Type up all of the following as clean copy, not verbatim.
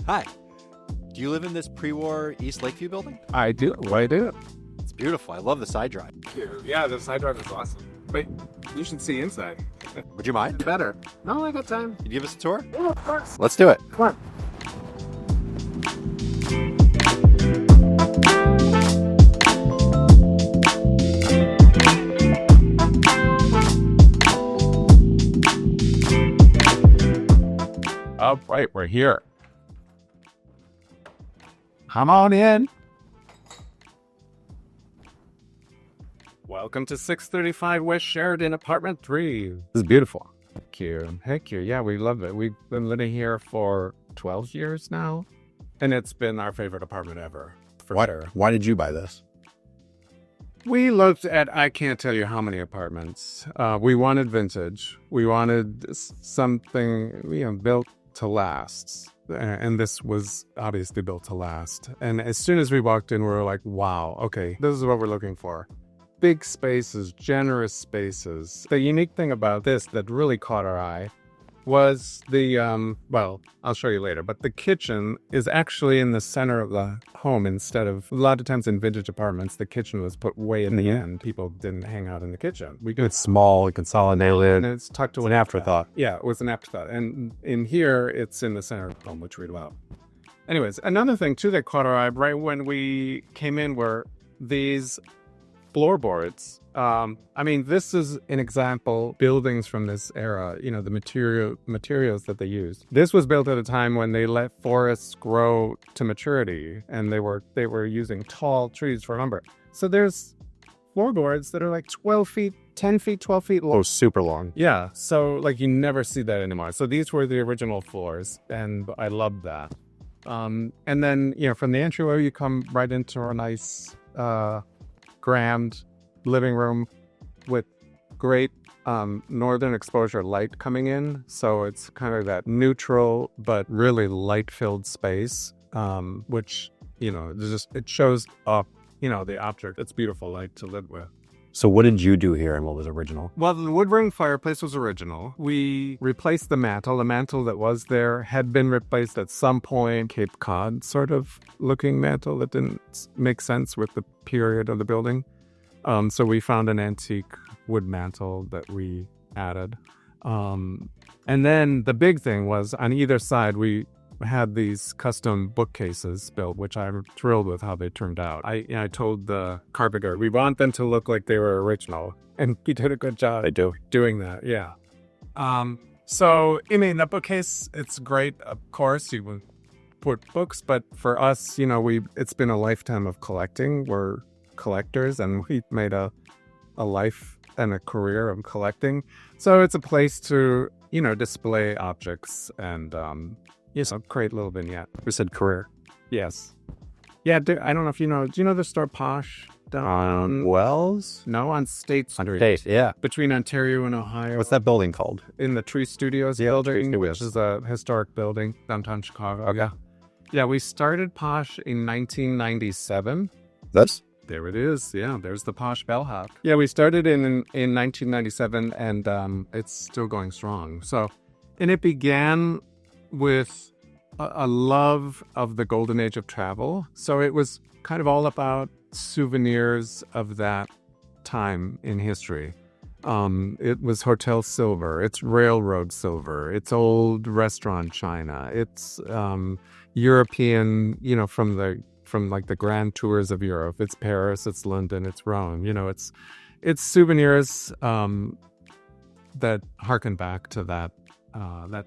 Hi. Do you live in this pre-war East Lakeview building? I do. I do. It's beautiful. I love the side drive. Yeah, the side drive is awesome. Wait, you should see inside. Would you mind? Better. No, I got time. Can you give us a tour? Yeah, of course. Let's do it. Come on. All right, we're here. Come on in. Welcome to 635 West Sheridan, apartment 3. This is beautiful. Thank you. Heck yeah, we love it. We've been living here for 12 years now, and it's been our favorite apartment ever. Sure. Why did you buy this? We looked at, I can't tell you how many apartments. We wanted vintage. We wanted something, built to last. And this was obviously built to last. And as soon as we walked in, we were like, wow, okay, this is what we're looking for. Big spaces, generous spaces. The unique thing about this that really caught our eye was the, I'll show you later, but the kitchen is actually in the center of the home instead of, a lot of times in vintage apartments, the kitchen was put way in the end. People didn't hang out in the kitchen. It's small, consolidated, and it's tucked away. An afterthought. Yeah, it was an afterthought. And in here, it's in the center of the home, which we love. Anyways, another thing too that caught our eye right when we came in were these floorboards. This is an example, buildings from this era, the materials that they used. This was built at a time when they let forests grow to maturity, and they were using tall trees for lumber. So there's floorboards that are like 12 feet, 10 feet, 12 feet long. Oh, super long. Yeah, so you never see that anymore. So these were the original floors, and I loved that. And then, from the entryway, you come right into a nice, grand living room with great northern exposure light coming in. So it's kind of that neutral but really light-filled space, which, it shows up, the object. It's beautiful light to live with. So what did you do here and what was original? Well, the wood ring fireplace was original. We replaced the mantle. The mantle that was there had been replaced at some point. Cape Cod sort of looking mantle that didn't make sense with the period of the building. So we found an antique wood mantle that we added. And then the big thing was on either side, we had these custom bookcases built, which I'm thrilled with how they turned out. I told the carpenter, we want them to look like they were original. And he did a good job doing that, yeah. The bookcase, it's great. Of course, you would put books, but for us, it's been a lifetime of collecting. We're collectors, and we made a life and a career of collecting. So it's a place to, display objects and, create a little vignette. We said career. Yes. Yeah, I don't know if do you know the store P.O.S.H? On Wells? No, on State Street. State, yeah. Between Ontario and Ohio. What's that building called? In the Tree Studios building, which is a historic building downtown Chicago. Okay. Yeah, we started P.O.S.H in 1997. There it is. Yeah, there's the P.O.S.H bellhop. Yeah, we started in 1997, and it's still going strong. And it began with a love of the golden age of travel. So it was kind of all about souvenirs of that time in history. It was hotel silver, it's railroad silver, it's old restaurant china, it's European, from the grand tours of Europe. It's Paris, it's London, it's Rome. It's souvenirs that harken back to that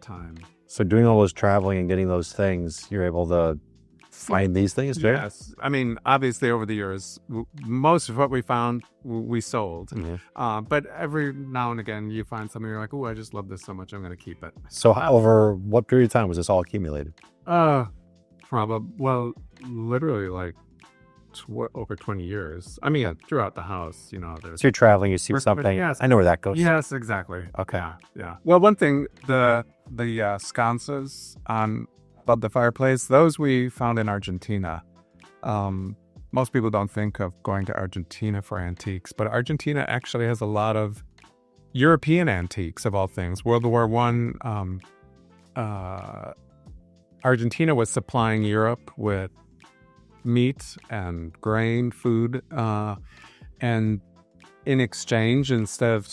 time. So doing all those traveling and getting those things, you're able to find these things too? Yes. Obviously over the years, most of what we found, we sold. Mm-hmm. But every now and again, you find something you're like, oh, I just love this so much, I'm going to keep it. So over what period of time was this all accumulated? Literally over 20 years. Throughout the house, there's... So you're traveling, you see something. Yes. I know where that goes. Yes, exactly. Okay. Yeah. Well, one thing, the sconces above the fireplace, those we found in Argentina. Most people don't think of going to Argentina for antiques, but Argentina actually has a lot of European antiques, of all things. World War I Argentina was supplying Europe with meat and grain, food, and in exchange, instead of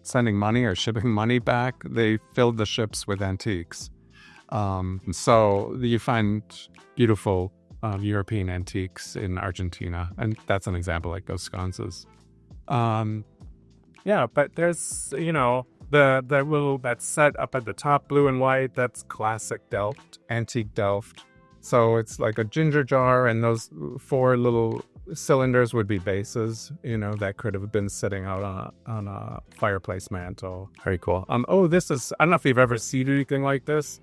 sending money or shipping money back, they filled the ships with antiques. So you find beautiful European antiques in Argentina, and that's an example like those sconces. Yeah, but there's, the little, that set up at the top, blue and white, that's classic Delft, antique Delft. So it's like a ginger jar, and those 4 little cylinders would be bases, that could have been sitting out on a fireplace mantle. Very cool. This is, I don't know if you've ever seen anything like this.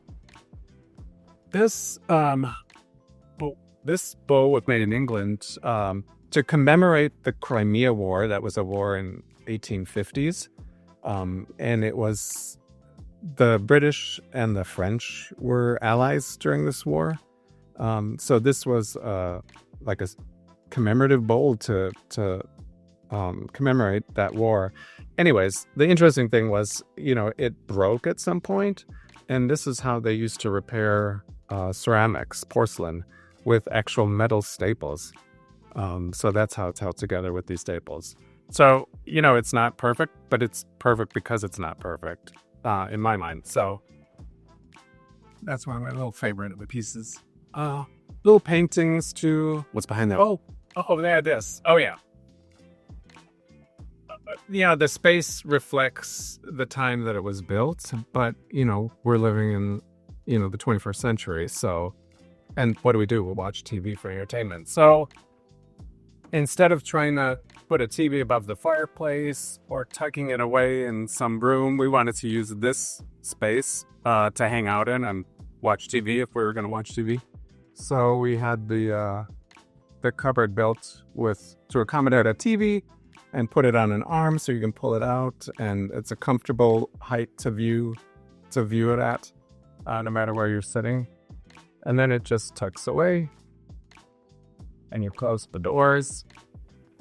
This bow was made in England to commemorate the Crimea War. That was a war in 1850s. And it was, the British and the French were allies during this war. So this was like a commemorative bowl to commemorate that war. Anyways, the interesting thing was, it broke at some point, and this is how they used to repair ceramics, porcelain, with actual metal staples. So that's how it's held together with these staples. So, it's not perfect, but it's perfect because it's not perfect, in my mind. So that's one of my little favorite of the pieces. Little paintings too. What's behind that? Oh, they had this. Oh, yeah. The space reflects the time that it was built, but, we're living in, the 21st century. So, and what do? We'll watch TV for entertainment. So instead of trying to put a TV above the fireplace or tucking it away in some room, we wanted to use this space to hang out in and watch TV if we were going to watch TV. So we had the cupboard built to accommodate a TV and put it on an arm so you can pull it out, and it's a comfortable height to view it at, no matter where you're sitting. And then it just tucks away, and you close the doors,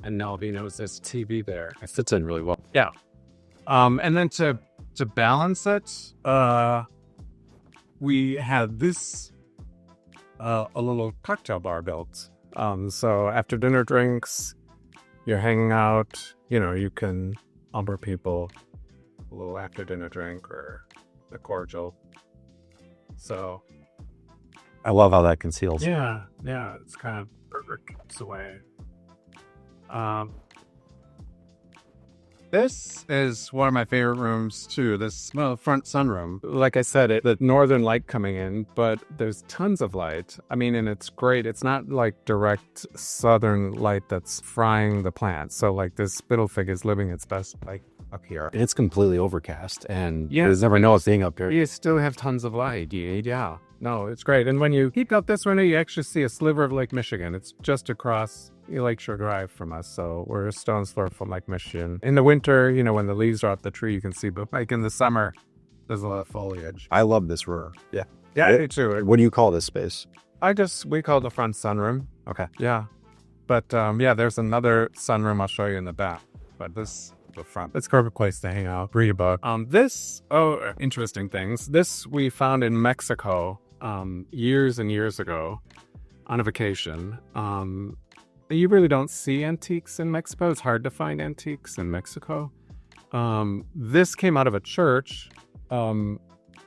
and nobody knows there's TV there. It fits in really well. Yeah. And then to balance it, we had this a little cocktail bar built. So after dinner drinks, you're hanging out, you can offer people a little after dinner drink or a cordial. So I love how that conceals. yeah, it's kind of perfect. It's the way. This is one of my favorite rooms too. This front sunroom. Like I said, the northern light coming in, but there's tons of light. I mean, and it's great. It's not like direct southern light that's frying the plants. So like this spittle fig is living its best like up here. And it's completely overcast, and there's never no seeing up here. You still have tons of light. Yeah. No, it's great. And when you keep out this window, you actually see a sliver of Lake Michigan. It's just across Lakeshore Drive from us, so we're a stone's throw from Lake Michigan. In the winter, when the leaves are off the tree, you can see, but like in the summer, there's a lot of foliage. I love this room. Yeah, I do too. What do you call this space? We call it the front sunroom. Okay. Yeah. But there's another sunroom I'll show you in the back. But this, the front, it's a perfect place to hang out, read a book. Interesting things. This we found in Mexico years and years ago on a vacation. You really don't see antiques in Mexico. It's hard to find antiques in Mexico. This came out of a church.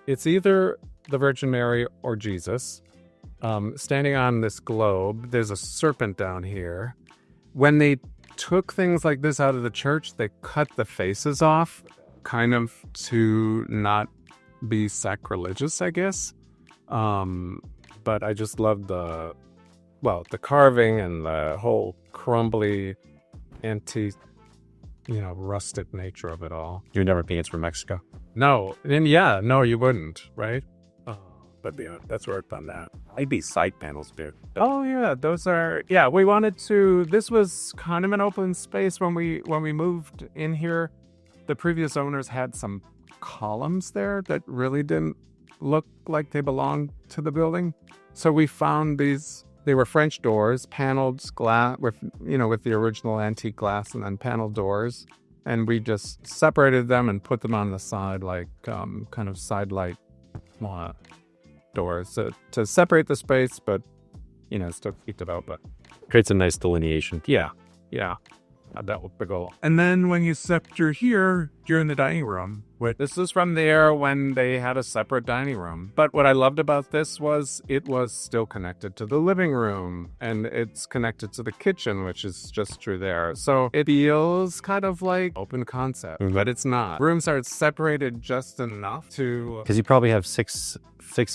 It's either the Virgin Mary or Jesus. Standing on this globe, there's a serpent down here. When they took things like this out of the church, they cut the faces off, kind of to not be sacrilegious, I guess. But I just love the carving and the whole crumbly, antique, rusted nature of it all. You would never think it's from Mexico. No, and you wouldn't, right? But that's worked on that. Maybe side panels, dude. Oh yeah, those are. Yeah, we wanted to. This was kind of an open space when we moved in here. The previous owners had some columns there that really didn't look like they belonged to the building. So we found these. They were French doors, paneled glass with the original antique glass, and then paneled doors. And we just separated them and put them on the side, like kind of side light doors to separate the space, but still keep it open. Creates a nice delineation. Yeah. That would be cool. And then when you step through here, you're in the dining room. This is from there when they had a separate dining room. But what I loved about this was it was still connected to the living room, and it's connected to the kitchen, which is just through there. So it feels kind of like open concept, but it's not. Rooms are separated just enough to... Because you probably have six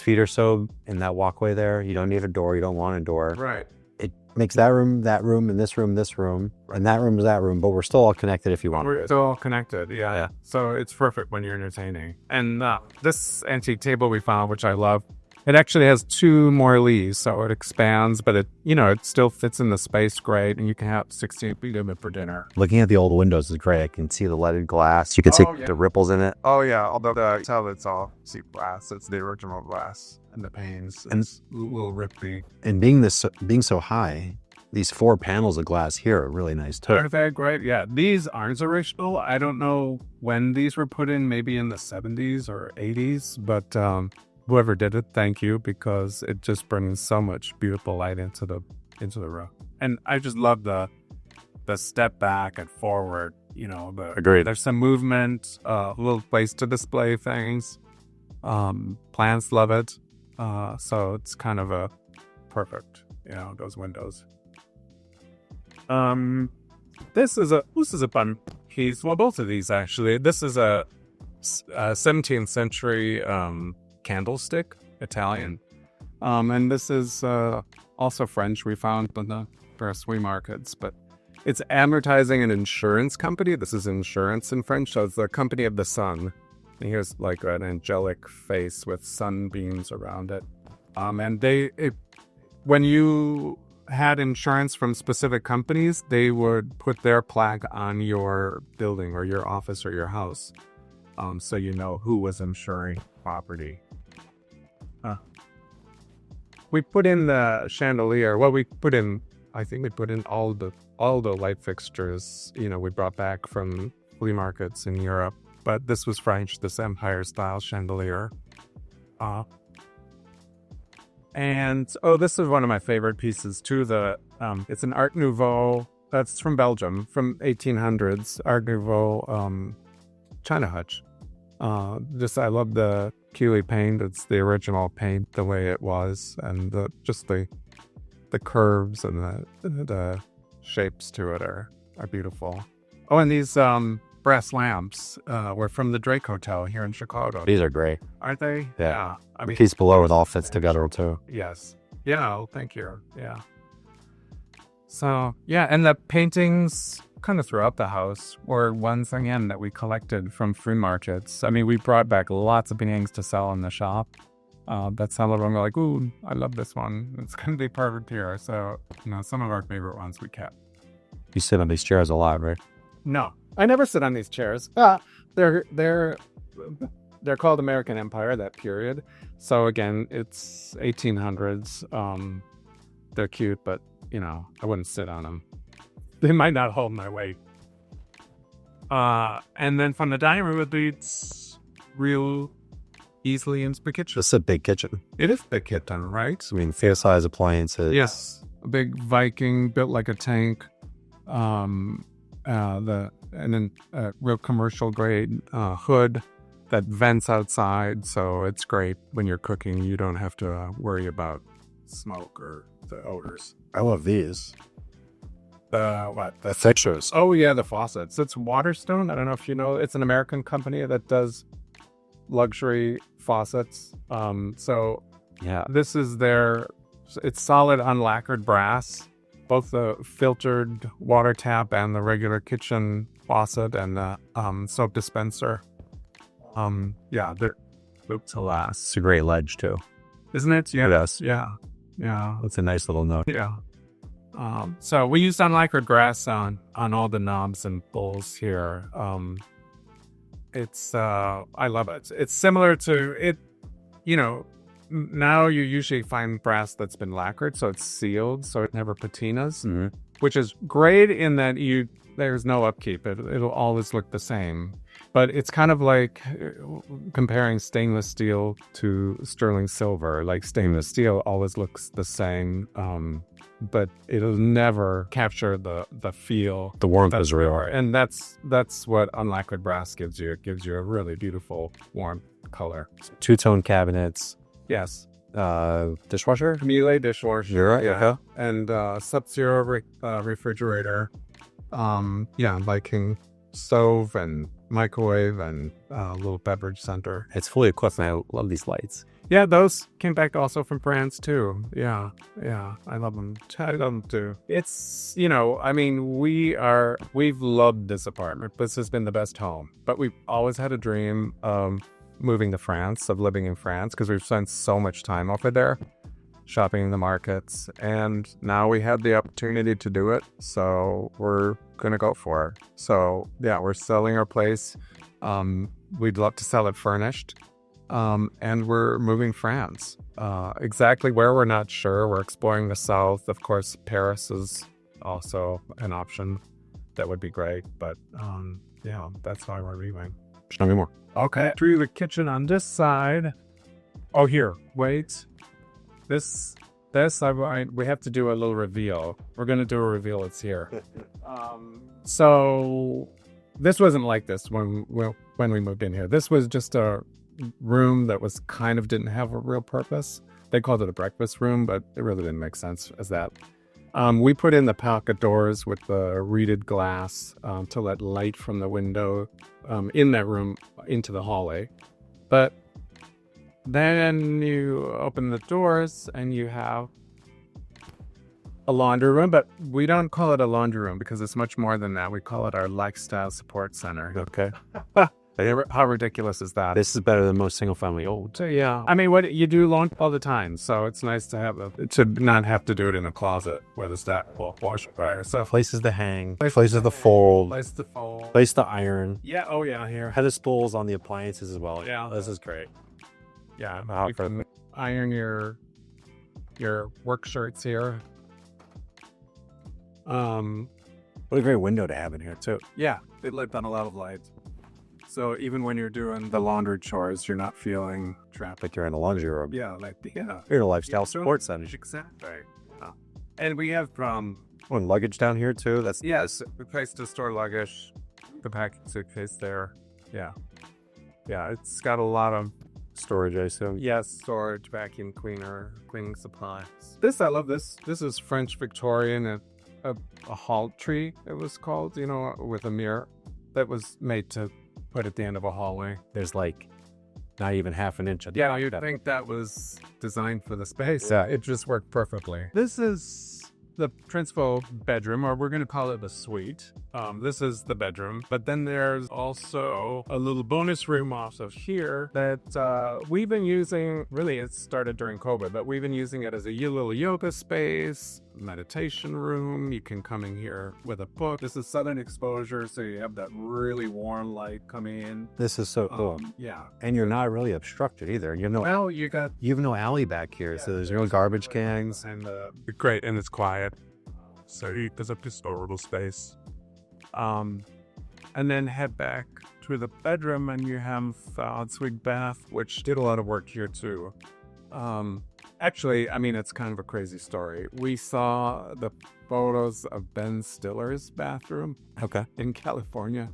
feet or so in that walkway there. You don't need a door. You don't want a door. Right. It makes that room, and this room, and that room is that room, but we're still all connected if you want. We're still all connected, yeah. So it's perfect when you're entertaining. And this antique table we found, which I love, it actually has 2 more leaves, so it expands, but it still fits in the space great, and you can have 16 feet of it for dinner. Looking at the old windows is great. I can see the leaded glass. You can see the ripples in it. Oh, yeah, although tell it's all cheap glass. It's the original glass. And the panes, and it's a little rippy. And being so high, these 4 panels of glass here are really nice too. Are they great? Yeah, these aren't original. I don't know when these were put in, maybe in the 70s or 80s, but whoever did it, thank you, because it just brings so much beautiful light into the room. And I just love the step back and forward. Agreed. There's some movement, a little place to display things. Plants love it. So it's kind of a perfect, those windows. This is a fun piece. Well, both of these actually. This is a 17th century candlestick, Italian. And this is also French. We found in the first flea markets, but it's advertising an insurance company. This is insurance in French, so it's the company of the sun. And here's like an angelic face with sunbeams around it. And when you had insurance from specific companies, they would put their plaque on your building or your office or your house, so you know who was insuring property. We put in the chandelier. Well, I think we put in all the light fixtures. We brought back from flea markets in Europe. But this was French, this Empire-style chandelier. This is one of my favorite pieces, too. It's an Art Nouveau, that's from Belgium, from 1800s, Art Nouveau China hutch. I love the Keeley paint. It's the original paint, the way it was, and the curves and the shapes to it are beautiful. Oh, and these... brass lamps were from the Drake Hotel here in Chicago. These are great. Aren't they? Yeah. I mean, piece below it all fits together too. Yes. Yeah, thank you. Yeah. So, yeah, and the paintings kind of throughout the house were ones, again, that we collected from flea markets. I mean, we brought back lots of paintings to sell in the shop. That some of them were like, ooh, I love this one. It's going to be perfect here. So, some of our favorite ones we kept. You sit on these chairs a lot, right? No. I never sit on these chairs. They're called American Empire, that period. So again, it's 1800s. They're cute, but I wouldn't sit on them. They might not hold my weight. And then from the dining room, it leads real easily into the kitchen. This is a big kitchen. It is a big kitchen, right? I mean, fair size appliances. Yes, a big Viking built like a tank. And then a real commercial grade hood that vents outside, so it's great when you're cooking. You don't have to worry about smoke or the odors. I love these. The fixtures. Oh yeah, the faucets. It's Waterstone. I don't know if you know. It's an American company that does luxury faucets. So yeah, this is it's solid unlacquered brass. Both the filtered water tap and the regular kitchen faucet and the soap dispenser. They're built to last. It's a great ledge too, isn't it? Yeah. It is. Yeah. That's a nice little note. Yeah. So we used unlacquered brass on all the knobs and bowls here. It's I love it. It's similar to it. Now you usually find brass that's been lacquered, so it's sealed, so it never patinas, which is great in that there's no upkeep. It'll always look the same. But it's kind of like comparing stainless steel to sterling silver. Like stainless steel always looks the same, but it'll never capture the feel. The warmth is real. And that's what unlacquered brass gives you. It gives you a really beautiful warm color. Two-tone cabinets. Yes. Dishwasher? Miele dishwasher. You're right. Yeah. And Sub-Zero refrigerator. Liking stove and microwave and a little beverage center. It's fully equipped, and I love these lights. Yeah, those came back also from France too. Yeah, I love them. I love them too. It's, I mean, we've loved this apartment. This has been the best home, but we've always had a dream of moving to France, of living in France, because we've spent so much time over there, shopping in the markets, and now we had the opportunity to do it, so we're gonna go for it. So yeah, we're selling our place. We'd love to sell it furnished, and we're moving France. Exactly where, we're not sure. We're exploring the south. Of course, Paris is also an option. That would be great, but that's why we're leaving. Show me more. Okay, through the kitchen on this side. Oh, here, wait. This we have to do a little reveal. We're gonna do a reveal. It's here. So this wasn't like this when we moved in here. This was just a room that was didn't have a real purpose. They called it a breakfast room, but it really didn't make sense as that. We put in the pocket doors with the reeded glass to let light from the window in that room into the hallway. But then you open the doors and you have a laundry room, but we don't call it a laundry room because it's much more than that. We call it our lifestyle support center. Okay. How ridiculous is that? This is better than most single-family homes. So yeah, I mean, what you do laundry all the time, so it's nice to not have to do it in a closet where there's that washer dryer. So Places to hang, places to fold, place to fold, place to iron. Yeah. Oh yeah. Here. Pedestals on the appliances as well. Yeah. This is great. Yeah. You can iron your work shirts here. What a great window to have in here too. Yeah, it let on a lot of light. So even when you're doing the laundry chores, you're not feeling trapped. Like you're in a laundry room. Yeah, You're in a lifestyle support center. Exactly. And we have And luggage down here too. That's a place to store luggage, the packing suitcase there. Yeah, it's got a lot of storage, I assume. yes, storage, vacuum cleaner, cleaning supplies. I love this. This is French Victorian, a hall tree. It was called, with a mirror that was made to put at the end of a hallway. There's like not even half an inch of Yeah, you'd think that was designed for the space. Yeah, it just worked perfectly. This is the principal bedroom, or we're going to call it the suite. This is the bedroom, but then there's also a little bonus room also here that we've been using. Really, it started during COVID, but we've been using it as a little yoga space, meditation room. You can come in here with a book. This is southern exposure, so you have that really warm light coming in. This is so cool. Yeah. And you're not really obstructed either. You have no alley back here, so there's no garbage cans. And great, and it's quiet. So there's a historical space. And then head back to the bedroom, and you have ensuite bath, which did a lot of work here too. Actually, I mean, it's kind of a crazy story. We saw the photos of Ben Stiller's bathroom in California,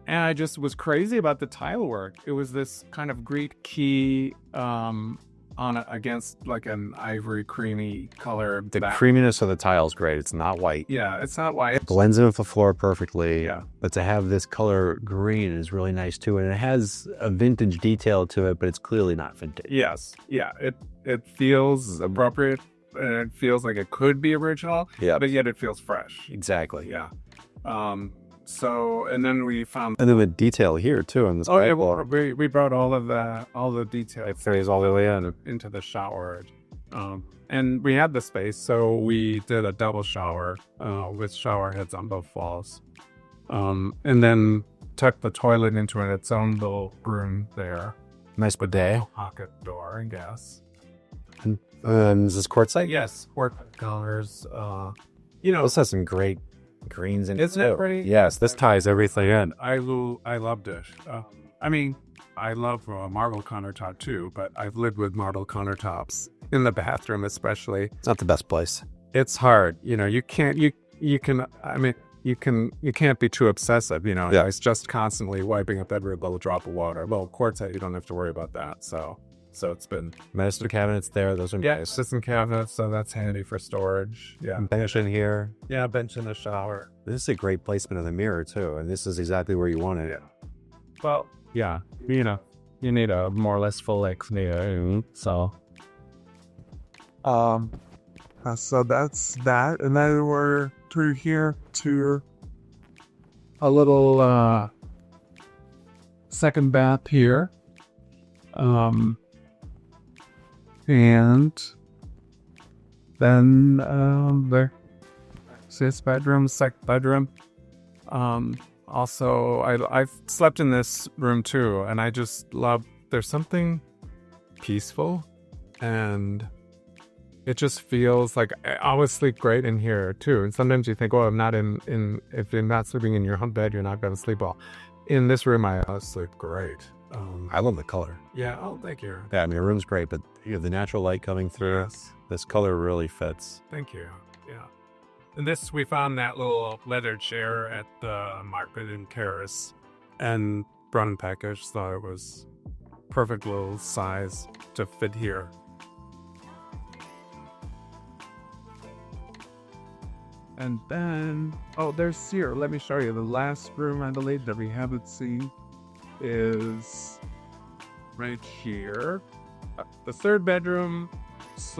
and I just was crazy about the tile work. It was this kind of Greek key against like an ivory creamy color. The creaminess of the tile is great. It's not white. Yeah, it's not white. It blends in with the floor perfectly. Yeah. But to have this color green is really nice too. And it has a vintage detail to it, but it's clearly not vintage. Yes. Yeah. It feels appropriate, and it feels like it could be original. Yeah. But yet it feels fresh. Exactly. Yeah. So, and then we found... And then the detail here too in this. Oh, yeah, well, we brought all the detail. It carries all the way into the shower. And we had the space, so we did a double shower with shower heads on both walls. And then tucked the toilet into its own little room there. Nice bidet. Pocket door, I guess. And is this quartzite? Yes, quartzite colors. This has some great Greens and Isn't it pretty? Yes, this ties everything in. I loved it. I mean, I love marble countertop too, but I've lived with marble countertops in the bathroom, especially. It's not the best place. It's hard. You can't be too obsessive. Yeah. It's just constantly wiping up every little drop of water. Well, quartzite, you don't have to worry about that. So it's been Medicine cabinets there. Those are nice. system cabinets, so that's handy for storage. Yeah, Bench in here. yeah, bench in the shower. This is a great placement of the mirror too, and this is exactly where you want it. Well, yeah, you need a more or less full exterior. So that's that, and then we're through here to a little second bath here. And then there, this bedroom, second bedroom. Also, I've slept in this room too, and I just love. There's something peaceful, and it just feels like I always sleep great in here too. And sometimes you think, oh, I'm not if you're not sleeping in your home bed, you're not going to sleep well. In this room, I sleep great. I love the color. Yeah. Oh, thank you. Yeah, I mean, the room's great, but you have the natural light coming through. Yes. This color really fits. Thank you. Yeah. And this, we found that little leather chair at the market in Paris, and brought in package. Thought it was perfect little size to fit here. And then, there's here. Let me show you. The last room, I believe, that we haven't seen is right here. The third bedroom /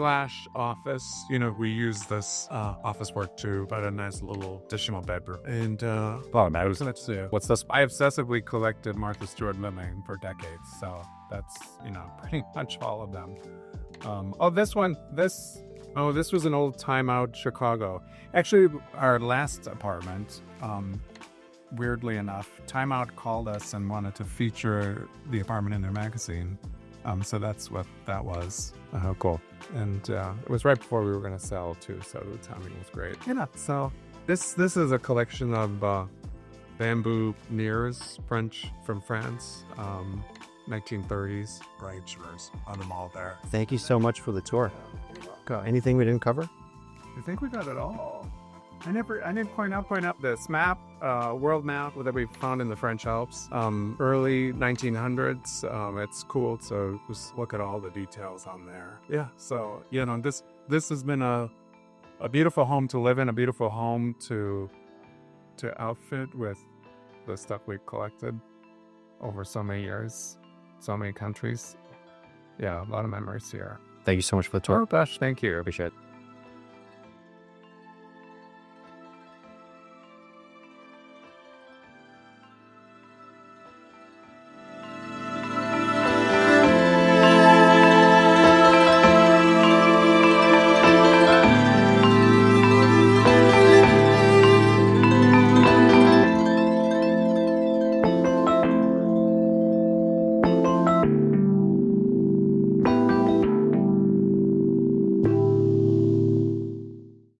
office. We use this office work too, but a nice little additional bedroom. And let's see. What's this? I obsessively collected Martha Stewart living for decades, so that's pretty much all of them. This one. This was an old Time Out Chicago. Actually, our last apartment, weirdly enough, Time Out called us and wanted to feature the apartment in their magazine. So that's what that was. Oh, cool. And it was right before we were going to sell too, so the timing was great. So this is a collection of bamboo mirrors, French from France, 1930s. Right, on them all there. Thank you so much for the tour. Anything we didn't cover? I think we got it all. I didn't point out this map, world map that we found in the French Alps, early 1900s. It's cool, so just look at all the details on there. Yeah, so this has been a beautiful home to live in, a beautiful home to outfit with the stuff we've collected over so many years, so many countries. Yeah, a lot of memories here. Thank you so much for the tour. Oh gosh, thank you. Appreciate it.